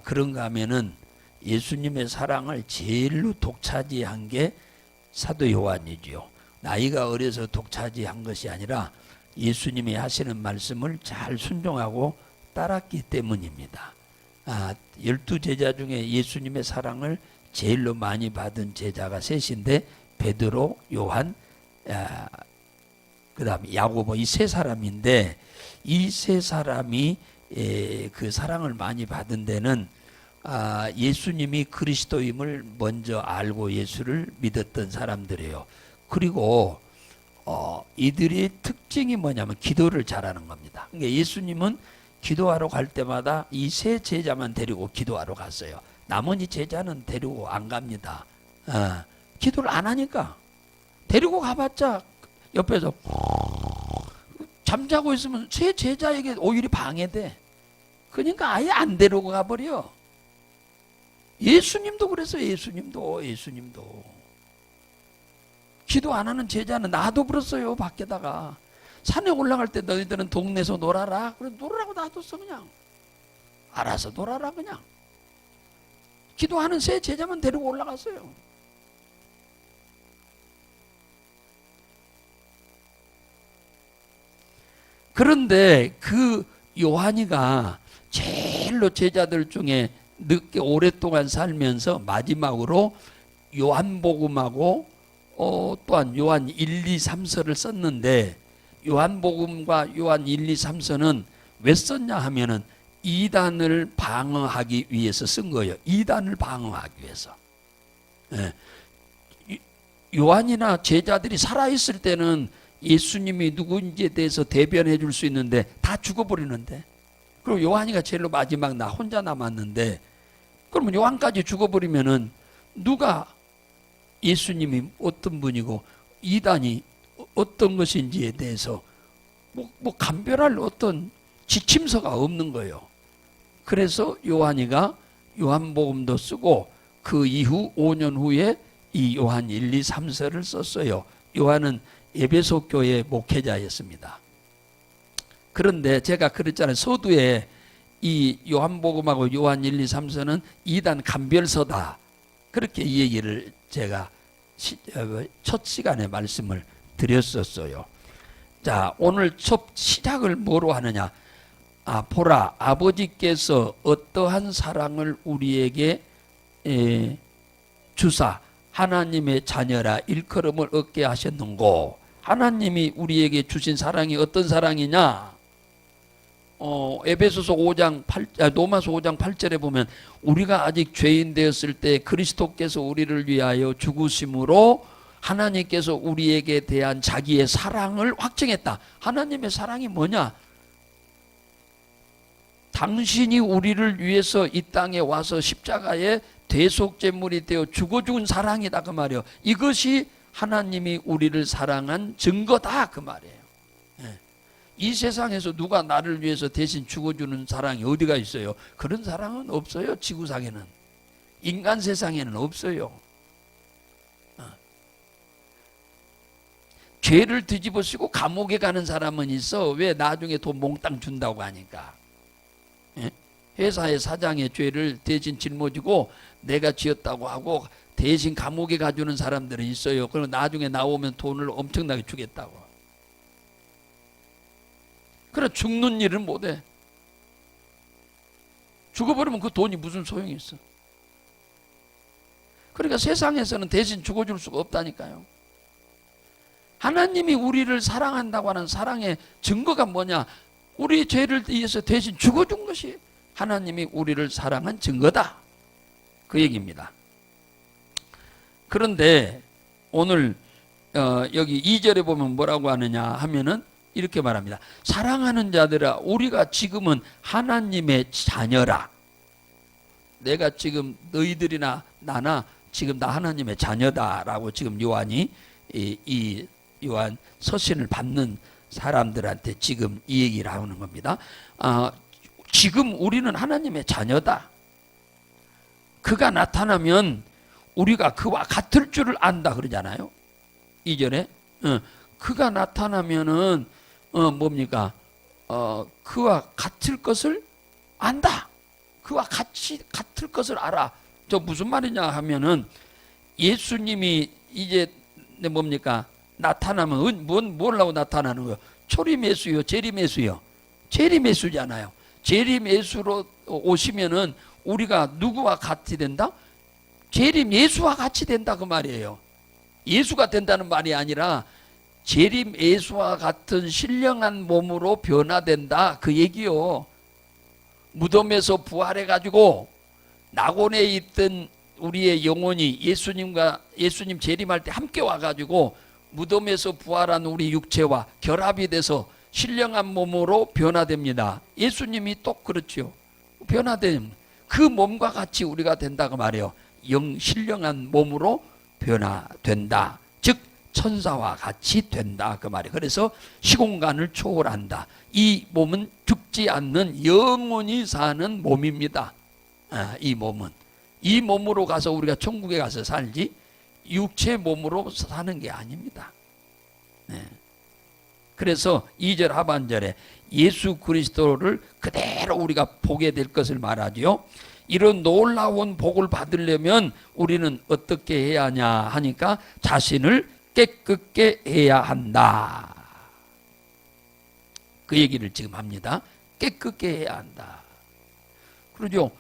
그런가 하면은 예수님의 사랑을 제일로 독차지한 게 사도 요한이지요. 나이가 어려서 독차지한 것이 아니라 예수님이 하시는 말씀을 잘 순종하고 따랐기 때문입니다. 12제자 중에 예수님의 사랑을 제일로 많이 받은 제자가 셋인데 베드로, 요한, 그 다음에 야고보, 이 세 사람인데 이 세 사람이 그 사랑을 많이 받은 데는 예수님이 그리스도임을 먼저 알고 예수를 믿었던 사람들이에요. 그리고 이들의 특징이 뭐냐면 기도를 잘하는 겁니다. 그러니까 예수님은 기도하러 갈 때마다 이 세 제자만 데리고 기도하러 갔어요. 나머지 제자는 데리고 안 갑니다. 기도를 안 하니까. 데리고 가봤자 옆에서 잠자고 있으면 세 제자에게 오히려 방해돼. 그러니까 아예 안 데리고 가버려. 예수님도 그랬어요. 예수님도 기도 안 하는 제자는 놔둬버렸어요. 밖에다가. 산에 올라갈 때 너희들은 동네에서 놀아라. 그래 놀으라고 놔뒀어. 그냥 알아서 놀아라. 그냥 기도하는 세 제자만 데리고 올라갔어요. 그런데 그 요한이가 제일로 제자들 중에 늦게 오랫동안 살면서 마지막으로 요한복음하고 또한 요한 1, 2, 3서를 썼는데 요한복음과 요한 1, 2, 3서는 왜 썼냐 하면은 이단을 방어하기 위해서 쓴 거예요. 이단을 방어하기 위해서. 요한이나 제자들이 살아있을 때는 예수님이 누구인지에 대해서 대변해 줄 수 있는데 다 죽어버리는데, 그리고 요한이가 제일로 마지막 나 혼자 남았는데, 그러면 요한까지 죽어버리면은 누가 예수님이 어떤 분이고 이단이 어떤 것인지에 대해서 뭐 감별할 어떤 지침서가 없는 거예요. 그래서 요한이가 요한복음도 쓰고 그 이후 5년 후에 이 요한 1, 2, 3서를 썼어요. 요한은 에베소 교회 목회자였습니다. 그런데 제가 그랬잖아요. 서두에 이 요한복음하고 요한 1, 2, 3서는 이단 감별서다. 그렇게 이 얘기를 제가 첫 시간에 말씀을 드렸었어요. 자, 오늘 첫 시작을 뭐로 하느냐? 보라, 아버지께서 어떠한 사랑을 우리에게 주사 하나님의 자녀라 일컬음을 얻게 하셨는고. 하나님이 우리에게 주신 사랑이 어떤 사랑이냐? 에베소서 5장 8, 로마서 5장 8절에 보면 우리가 아직 죄인 되었을 때 그리스도께서 우리를 위하여 죽으심으로 하나님께서 우리에게 대한 자기의 사랑을 확증했다. 하나님의 사랑이 뭐냐? 당신이 우리를 위해서 이 땅에 와서 십자가에 대속제물이 되어 죽어 죽은 사랑이다 그 말이에요. 이것이 하나님이 우리를 사랑한 증거다 그 말이에요. 이 세상에서 누가 나를 위해서 대신 죽어주는 사랑이 어디가 있어요? 그런 사랑은 없어요. 지구상에는. 인간 세상에는 없어요. 죄를 뒤집어쓰고 감옥에 가는 사람은 있어. 왜? 나중에 돈 몽땅 준다고 하니까. 회사의 사장의 죄를 대신 짊어지고 내가 지었다고 하고 대신 감옥에 가주는 사람들은 있어요. 그럼 나중에 나오면 돈을 엄청나게 주겠다고. 그래 죽는 일은 못해. 죽어버리면 그 돈이 무슨 소용이 있어. 그러니까 세상에서는 대신 죽어줄 수가 없다니까요. 하나님이 우리를 사랑한다고 하는 사랑의 증거가 뭐냐? 우리 죄를 위해서 대신 죽어준 것이 하나님이 우리를 사랑한 증거다. 그 얘기입니다. 그런데 오늘 여기 2절에 보면 뭐라고 하느냐 하면은 이렇게 말합니다. 사랑하는 자들아, 우리가 지금은 하나님의 자녀라. 내가 지금 너희들이나 나나 지금 나 하나님의 자녀다라고 지금 요한이 이 요한 서신을 받는 사람들한테 지금 이 얘기를 하는 겁니다. 지금 우리는 하나님의 자녀다. 그가 나타나면 우리가 그와 같을 줄을 안다 그러잖아요. 이전에 그가 나타나면은 뭡니까? 그와 같을 것을 안다. 그와 같을 것을 알아. 저 무슨 말이냐 하면은 예수님이 이제 뭡니까? 나타나면 뭐라고 나타나는 거예요? 초림예수요, 재림예수요. 재림예수잖아요. 재림예수로 오시면은 우리가 누구와 같이 된다? 재림예수와 같이 된다 그 말이에요. 예수가 된다는 말이 아니라 재림예수와 같은 신령한 몸으로 변화된다 그 얘기요. 무덤에서 부활해가지고 낙원에 있던 우리의 영혼이 예수님 재림할 때 함께 와가지고 무덤에서 부활한 우리 육체와 결합이 돼서 신령한 몸으로 변화됩니다. 예수님이 또 그렇죠. 변화된 그 몸과 같이 우리가 된다고 말해요. 신령한 몸으로 변화된다. 즉 천사와 같이 된다 그 말이에요. 그래서 시공간을 초월한다. 이 몸은 죽지 않는 영원히 사는 몸입니다. 이 몸은 이 몸으로 가서 우리가 천국에 가서 살지 육체 몸으로 사는 게 아닙니다. 그래서 2절 하반절에 예수 그리스도를 그대로 우리가 보게 될 것을 말하죠. 이런 놀라운 복을 받으려면 우리는 어떻게 해야 하냐 하니까 자신을 깨끗게 해야 한다. 그 얘기를 지금 합니다. 깨끗게 해야 한다. 그러죠.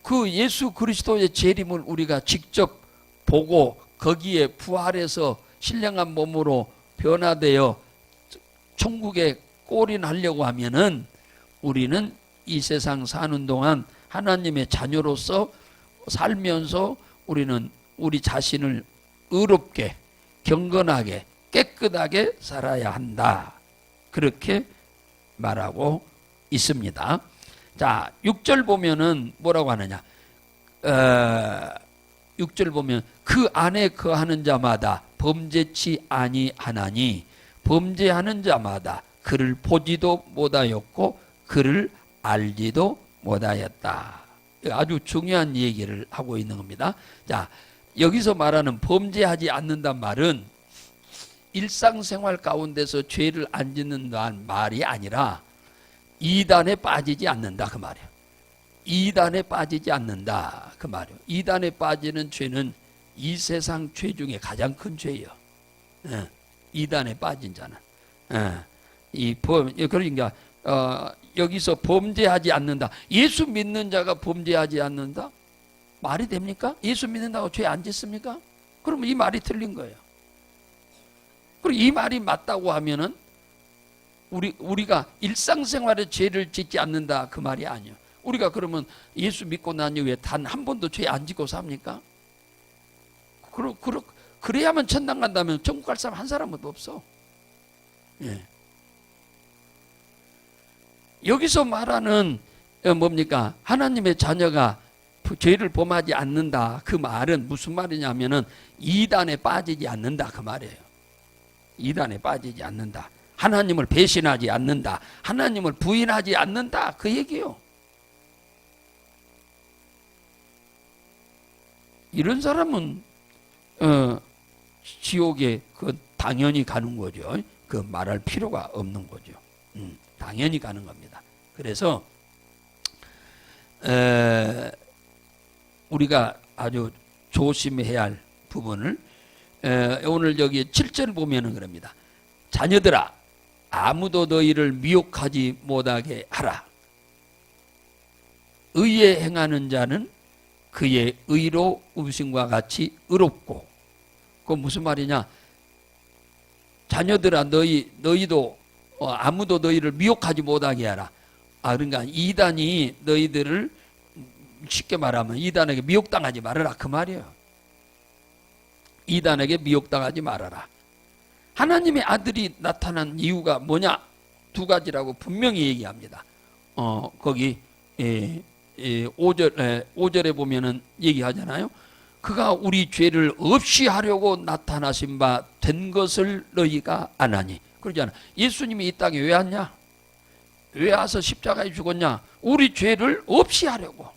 그 예수 그리스도의 재림을 우리가 직접 보고 거기에 부활해서 신령한 몸으로 변화되어 천국에 골인하려고 하면은 우리는 이 세상 사는 동안 하나님의 자녀로서 살면서 우리는 우리 자신을 의롭게 경건하게 깨끗하게 살아야 한다. 그렇게 말하고 있습니다. 자, 6절 보면은 뭐라고 하느냐? 6절 보면 그 안에 거하는 자마다 범죄치 아니하나니 범죄하는 자마다 그를 보지도 못하였고 그를 알지도 못하였다. 아주 중요한 얘기를 하고 있는 겁니다. 자, 여기서 말하는 범죄하지 않는다는 말은 일상생활 가운데서 죄를 안 짓는다는 말이 아니라 이단에 빠지지 않는다 그 말이에요. 이단에 빠지지 않는다 그 말이에요. 이단에 빠지는 죄는 이 세상 죄 중에 가장 큰 죄예요. 이단에 빠진 자는 그러니까 여기서 범죄하지 않는다. 예수 믿는 자가 범죄하지 않는다? 말이 됩니까? 예수 믿는다고 죄 안 짓습니까? 그러면 이 말이 틀린 거예요. 그리고 이 말이 맞다고 하면은 우리가 일상생활에 죄를 짓지 않는다 그 말이 아니에요. 우리가 그러면 예수 믿고 난 이후에 단 한 번도 죄 안 짓고 삽니까? 그래야만 천당 간다면 천국 갈 사람 한 사람도 없어. 예. 여기서 말하는 뭡니까? 하나님의 자녀가 죄를 범하지 않는다. 그 말은 무슨 말이냐면은 이단에 빠지지 않는다 그 말이에요. 이단에 빠지지 않는다. 하나님을 배신하지 않는다. 하나님을 부인하지 않는다. 그 얘기요. 이런 사람은 지옥에 그 당연히 가는 거죠. 그 말할 필요가 없는 거죠. 당연히 가는 겁니다. 그래서 우리가 아주 조심해야 할 부분을 오늘 여기 7절 보면은 그럽니다. 자녀들아 아무도 너희를 미혹하지 못하게 하라. 의에 행하는 자는 그의 의로 음식과 같이 의롭고. 그건 무슨 말이냐? 자녀들아 너희도 아무도 너희를 미혹하지 못하게 하라. 그러니까 이단이 너희들을 쉽게 말하면 이단에게 미혹당하지 말아라 그 말이에요. 이단에게 미혹당하지 말아라. 하나님의 아들이 나타난 이유가 뭐냐? 두 가지라고 분명히 얘기합니다. 거기 5절에 보면은 얘기하잖아요. 그가 우리 죄를 없이 하려고 나타나신 바 된 것을 너희가 아나니. 그러잖아. 예수님이 이 땅에 왜 왔냐? 왜 와서 십자가에 죽었냐? 우리 죄를 없이 하려고.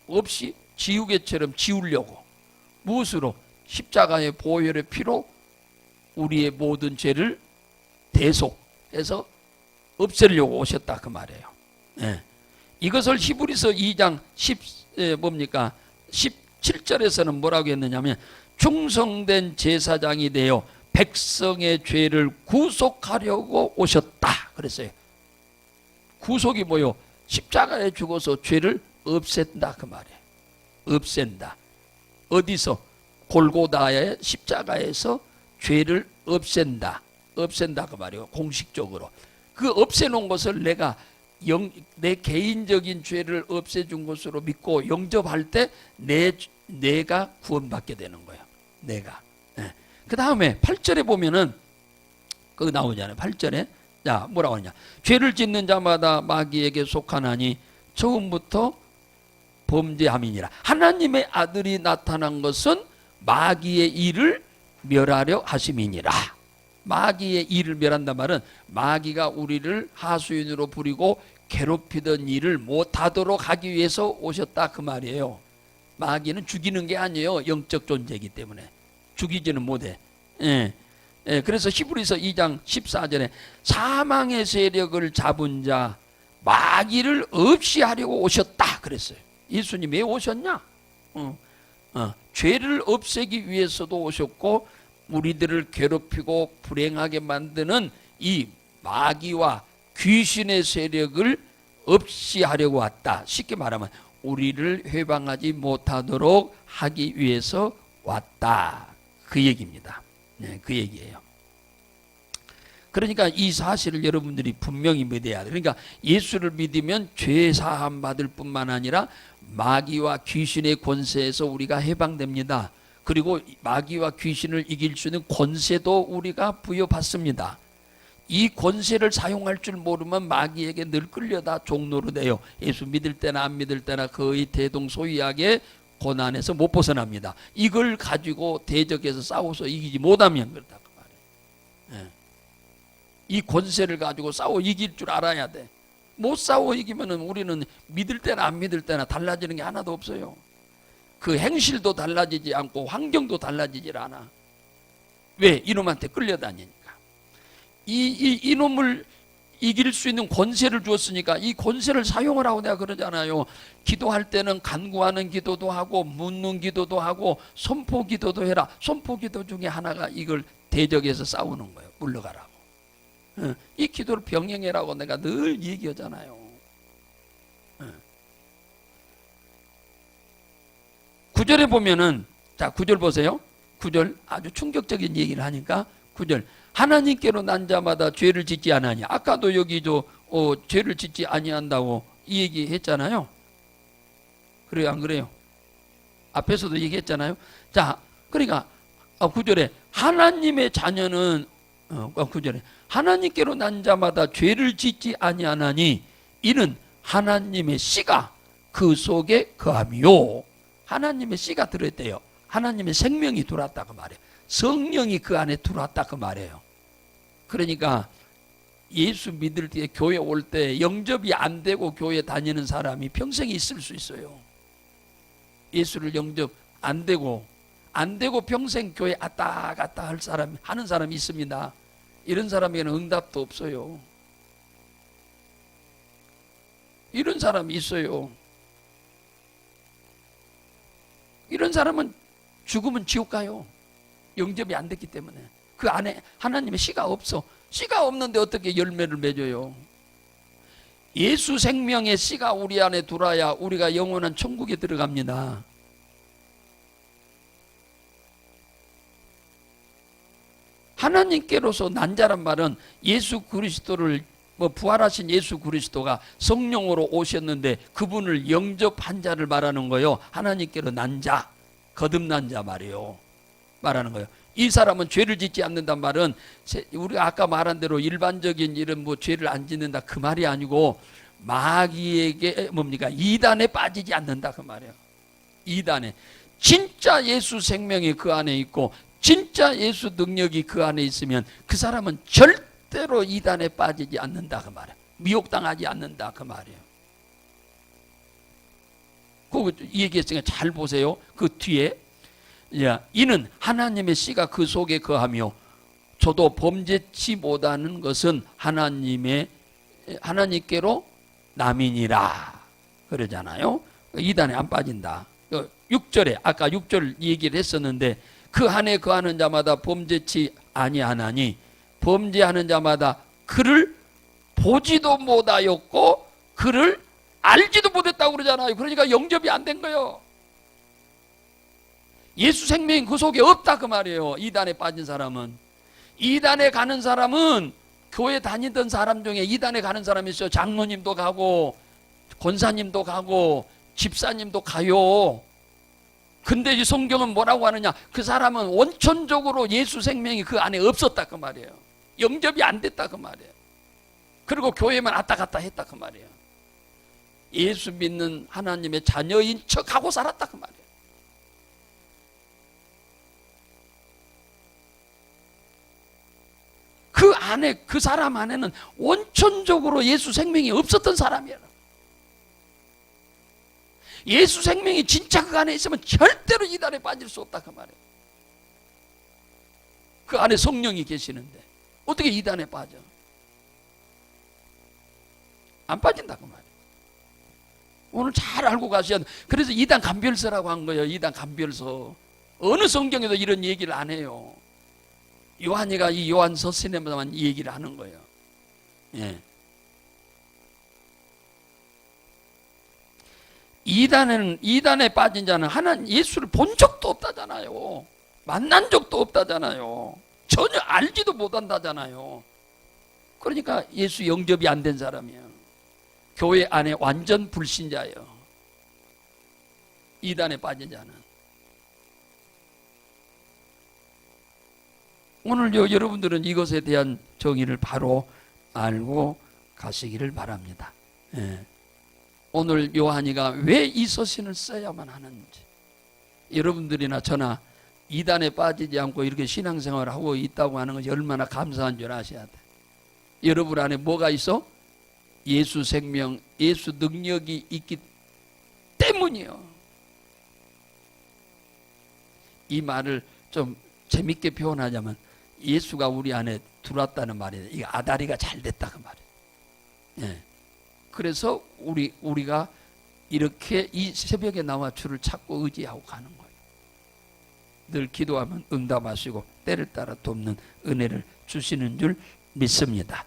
없이 지우개처럼 지우려고. 무엇으로? 십자가의 보혈의 피로 우리의 모든 죄를 대속해서 없애려고 오셨다 그 말이에요. 네. 이것을 히브리서 2장 17절에서는 뭐라고 했느냐면 충성된 제사장이 되어 백성의 죄를 구속하려고 오셨다 그랬어요. 구속이 뭐요? 십자가에 죽어서 죄를 없앤다 그 말이에요. 없앤다. 어디서? 골고다의 십자가에서 죄를 없앤다. 없앤다 그 말이에요. 공식적으로. 그 없애놓은 것을 내 개인적인 죄를 없애준 것으로 믿고 영접할 때 내가 구원받게 되는 거예요. 내가. 네. 그 다음에 8절에 보면은 그거 나오잖아요. 8절에 자 뭐라고 하냐? 죄를 짓는 자마다 마귀에게 속하나니 처음부터 범죄함이니라. 하나님의 아들이 나타난 것은 마귀의 일을 멸하려 하심이니라. 마귀의 일을 멸한단 말은 마귀가 우리를 하수인으로 부리고 괴롭히던 일을 못하도록 하기 위해서 오셨다 그 말이에요. 마귀는 죽이는 게 아니에요. 영적 존재이기 때문에 죽이지는 못해. 그래서 히브리서 2장 14절에 사망의 세력을 잡은 자 마귀를 없이 하려고 오셨다 그랬어요. 예수님 왜 오셨냐? 죄를 없애기 위해서도 오셨고 우리들을 괴롭히고 불행하게 만드는 이 마귀와 귀신의 세력을 없이 하려고 왔다. 쉽게 말하면 우리를 회방하지 못하도록 하기 위해서 왔다. 그 얘기입니다. 네, 그 얘기예요. 그러니까 이 사실을 여러분들이 분명히 믿어야 돼요. 그러니까 예수를 믿으면 죄 사함 받을 뿐만 아니라 마귀와 귀신의 권세에서 우리가 해방됩니다. 그리고 마귀와 귀신을 이길 수 있는 권세도 우리가 부여받습니다. 이 권세를 사용할 줄 모르면 마귀에게 늘 끌려다 종로로 돼요. 예수 믿을 때나 안 믿을 때나 거의 대동소이하게 고난에서 못 벗어납니다. 이걸 가지고 대적해서 싸워서 이기지 못하면 그렇다 그 말이에요. 이 권세를 가지고 싸워 이길 줄 알아야 돼. 못 싸워 이기면은 우리는 믿을 때나 안 믿을 때나 달라지는 게 하나도 없어요. 그 행실도 달라지지 않고 환경도 달라지질 않아. 왜? 이놈한테 끌려다니니까. 이놈을 이길 수 있는 권세를 주었으니까 이 권세를 사용을 하고 내가 그러잖아요. 기도할 때는 간구하는 기도도 하고 묻는 기도도 하고 선포 기도도 해라. 선포 기도 중에 하나가 이걸 대적해서 싸우는 거예요. 물러가라고. 이 기도를 병행해라고 내가 늘 얘기하잖아요. 9절에 보면은 자 9절 보세요. 9절 아주 충격적인 얘기를 하니까 9절 하나님께로 난 자마다 죄를 짓지 아니하니. 아까도 여기도 죄를 짓지 아니한다고 이 얘기 했잖아요. 그래요 안 그래요? 앞에서도 얘기했잖아요. 자 그러니까 9절에 하나님의 자녀는 9절에 하나님께로 난 자마다 죄를 짓지 아니하나니 이는 하나님의 씨가 그 속에 거함이요. 하나님의 씨가 들어있대요. 하나님의 생명이 들어왔다 그 말이에요. 성령이 그 안에 들어왔다 그 말이에요. 그러니까 예수 믿을 때 교회 올 때 영접이 안 되고 교회 다니는 사람이 평생 있을 수 있어요. 예수를 영접 안 되고 평생 교회 왔다 갔다 하는 사람이 있습니다. 이런 사람에게는 응답도 없어요. 이런 사람이 있어요. 이런 사람은 죽으면 지옥 가요. 영접이 안 됐기 때문에. 그 안에 하나님의 씨가 없어. 씨가 없는데 어떻게 열매를 맺어요? 예수 생명의 씨가 우리 안에 들어와야 우리가 영원한 천국에 들어갑니다. 하나님께로서 난 자란 말은 예수 그리스도를 부활하신 예수 그리스도가 성령으로 오셨는데 그분을 영접한 자를 말하는 거예요. 하나님께로 난 자, 거듭난 자 말이에요. 말하는 거예요. 이 사람은 죄를 짓지 않는단 말은 우리가 아까 말한 대로 일반적인 일은 죄를 안 짓는다 그 말이 아니고 마귀에게 이단에 빠지지 않는다 그 말이에요. 이단에 진짜 예수 생명이 그 안에 있고 진짜 예수 능력이 그 안에 있으면 그 사람은 절대로 이단에 빠지지 않는다 그 말이에요. 미혹당하지 않는다 그 말이에요. 그거 얘기했으니까 잘 보세요. 그 뒤에 이는 하나님의 씨가 그 속에 거하며 저도 범죄치 못하는 것은 하나님께로 남이니라. 그러잖아요. 이단에 안 빠진다. 6절에 아까 6절 얘기를 했었는데 그 안에 거하는 자마다 범죄치 아니하나니 범죄하는 자마다 그를 보지도 못하였고 그를 알지도 못했다고 그러잖아요. 그러니까 영접이 안 된 거예요. 예수 생명이 그 속에 없다 그 말이에요. 이단에 빠진 사람은. 이단에 가는 사람은 교회 다니던 사람 중에 이단에 가는 사람이 있어요. 장로님도 가고 권사님도 가고 집사님도 가요. 근데 이 성경은 뭐라고 하느냐? 그 사람은 원천적으로 예수 생명이 그 안에 없었다 그 말이에요. 영접이 안 됐다 그 말이에요. 그리고 교회만 왔다 갔다 했다 그 말이에요. 예수 믿는 하나님의 자녀인 척하고 살았다 그 말이에요. 그 안에 그 사람 안에는 원천적으로 예수 생명이 없었던 사람이에요. 예수 생명이 진짜 그 안에 있으면 절대로 이단에 빠질 수 없다 그 말이에요. 그 안에 성령이 계시는데 어떻게 이단에 빠져? 안 빠진다 그 말이에요. 오늘 잘 알고 가셔야 돼. 그래서 이단 감별서라고 한 거예요. 이단 감별서. 어느 성경에도 이런 얘기를 안 해요. 요한이가 이 요한서신에만 이 얘기를 하는 거예요. 예. 이단에 빠진 자는 하나님 예수를 본 적도 없다잖아요. 만난 적도 없다잖아요. 전혀 알지도 못한다잖아요. 그러니까 예수 영접이 안 된 사람이에요. 교회 안에 완전 불신자예요. 이단에 빠진 자는. 오늘 여러분들은 이것에 대한 정의를 바로 알고 가시기를 바랍니다. 예. 오늘 요한이가 왜 이 서신을 써야만 하는지, 여러분들이나 저나 이단에 빠지지 않고 이렇게 신앙생활을 하고 있다고 하는 것이 얼마나 감사한 줄 아셔야 돼. 여러분 안에 뭐가 있어? 예수 생명, 예수 능력이 있기 때문이요. 이 말을 좀 재밌게 표현하자면 예수가 우리 안에 들어왔다는 말이에요. 이게 아다리가 잘 됐다 그 말이에요. 예. 그래서 우리가 이렇게 이 새벽에 나와 주를 찾고 의지하고 가는 거예요. 늘 기도하면 응답하시고 때를 따라 돕는 은혜를 주시는 줄 믿습니다.